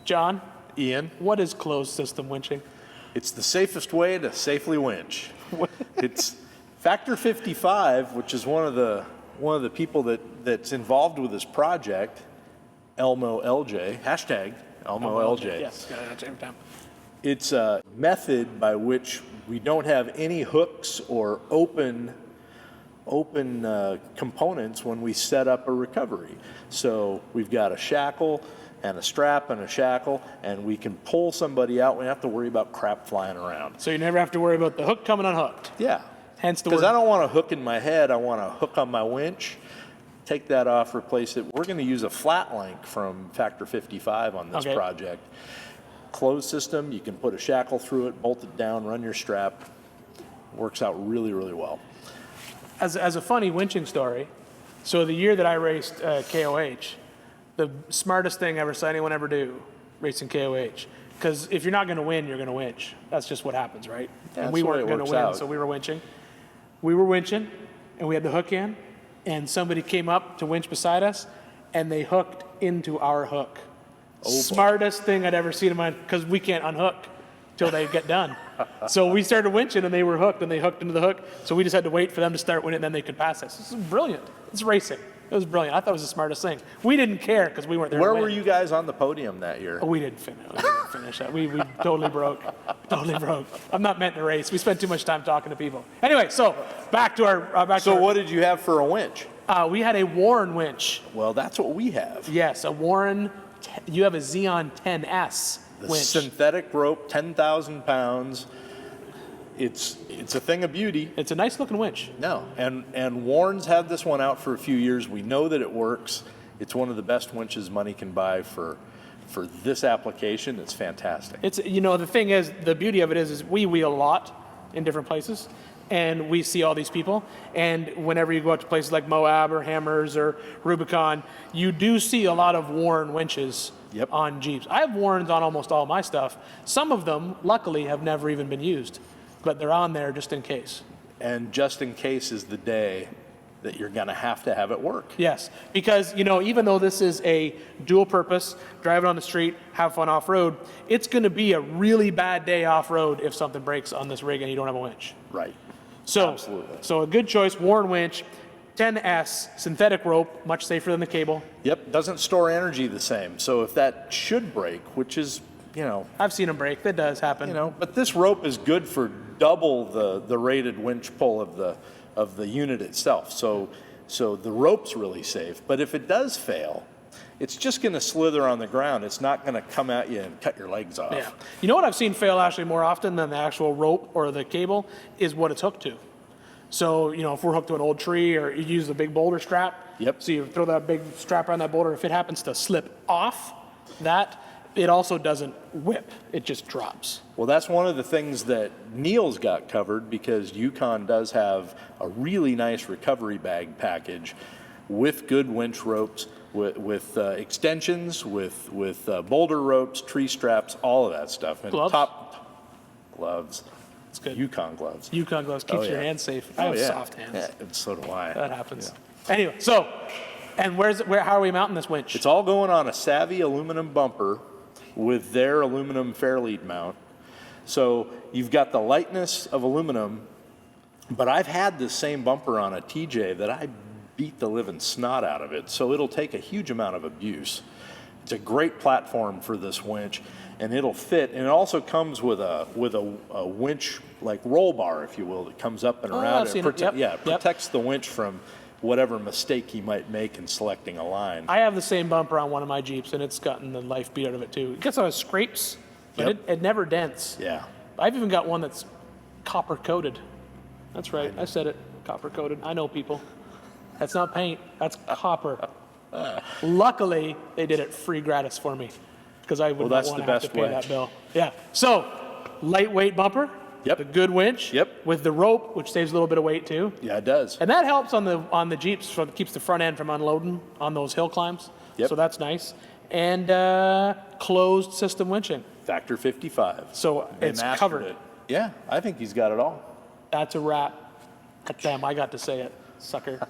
John, Ian, what is closed system winching? it's the safest way to safely winch. It's Factor 55, which is one of the people that's involved with this project, Elmo LJ, hashtag Elmo LJ. Yes, got it every time. It's a method by which we don't have any hooks or open components when we set up a recovery. So we've got a shackle and a strap and a shackle, and we can pull somebody out. We don't have to worry about crap flying around. So you never have to worry about the hook coming unhooked. Yeah. Hence the word. Because I don't want a hook in my head. I want a hook on my winch. Take that off, replace it. We're going to use a flat link from Factor 55 on this project. Closed system, you can put a shackle through it, bolt it down, run your strap. Works out really, really well. As a funny winching story, so the year that I raced KOH, the smartest thing I ever saw anyone ever do, racing KOH, because if you're not going to win, you're going to winch. That's just what happens, right? Yeah, and we weren't going to win, out. so we were winching. We were winching, and we had the hook in, and somebody came up to winch beside us, and they hooked into our hook. Smartest thing I'd ever seen in my, because we can't unhook till they get done. So we started winching, and they were hooked, and they hooked into the hook. So we just had to wait for them to start winning, and then they could pass us. This is brilliant. It's racing. It was brilliant. I thought it was the smartest thing. We didn't care because we weren't there. Where were you guys on the podium that year? Oh, we didn't finish that. We totally broke. Totally broke. I'm not meant to race. We spent too much time talking to people. Anyway, so back to our. So what did you have for a winch? We had a Warren winch. Well, that's what we have. Yes, a Warren. You have a Xeon 10S winch. Synthetic rope, 10,000 pounds. It's a thing of beauty. It's a nice looking winch. No, and Warren's had this one out for a few years. We know that it works. It's one of the best winches money can buy for this application. It's fantastic. It's, the thing is, the beauty of it is we wheel a lot in different places, and we see all these people. And whenever you go out to places like Moab or Hammers or Rubicon, you do see a lot of Warren winches on Jeeps. I have Warrens on almost all my stuff. Some of them, luckily, have never even been used, but they're on there just in case. And just in case is the day that you're going to have it work. Yes, because even though this is a dual purpose, drive it on the street, have fun off-road, it's going to be a really bad day off-road if something breaks on this rig and you don't have a winch. Right. So, absolutely. So a good choice, Warren winch, 10S, synthetic rope, much safer than the cable. Yep, doesn't store energy the same. So if that should break, which is, I've seen them break, that does happen. But this rope is good for double the rated winch pull of the unit itself. So the rope's really safe. But if it does fail, it's just going to slither on the ground. It's not going to come at you and cut your legs off. Yeah. You know what I've seen fail actually more often than the actual rope or the cable is what it's hooked to. So, if we're hooked to an old tree or you use the big boulder strap. Yep. So you throw that big strap around that boulder. If it happens to slip off that, it also doesn't whip. It just drops. Well, that's one of the things that Neil's got covered, because Yukon does have a really nice recovery bag package with good winch ropes, with extensions, with boulder ropes, tree straps, all of that stuff. And gloves? Top gloves. It's good. Yukon gloves. Yukon gloves keeps your hands safe. I have soft hands. Yeah, and so do I. That happens. Yeah. Anyway, so, and how are we mounting this winch? It's all going on a Savvy aluminum bumper with their aluminum fairlead mount. So you've got the lightness of aluminum, but I've had this same bumper on a TJ that I beat the living snot out of it. So it'll take a huge amount of abuse. It's a great platform for this winch, and it'll fit. And it also comes with a winch like roll bar, if you will, that comes up and around. It protects the winch from whatever mistake you might make in selecting a line. I have the same bumper on one of my Jeeps, and it's gotten the life beat out of it too. It gets on scrapes, but it never dents. Yeah. I've even got one that's copper coated. That's right, I said it, copper coated. I know people. That's not paint, that's copper. Luckily, they did it free gratis for me, because I would not want to have to pay that bill. Yeah, so lightweight bumper. Yep. A good winch. Yep. With the rope, which saves a little bit of weight too. Yeah, it does. And that helps on the Jeeps, keeps the front end from unloading on those hill climbs. Yep. So that's nice. And closed system winching. Factor 55. So it's covered. It. Yeah, I think he's got it all. That's a wrap. Damn, I got to say it, sucker.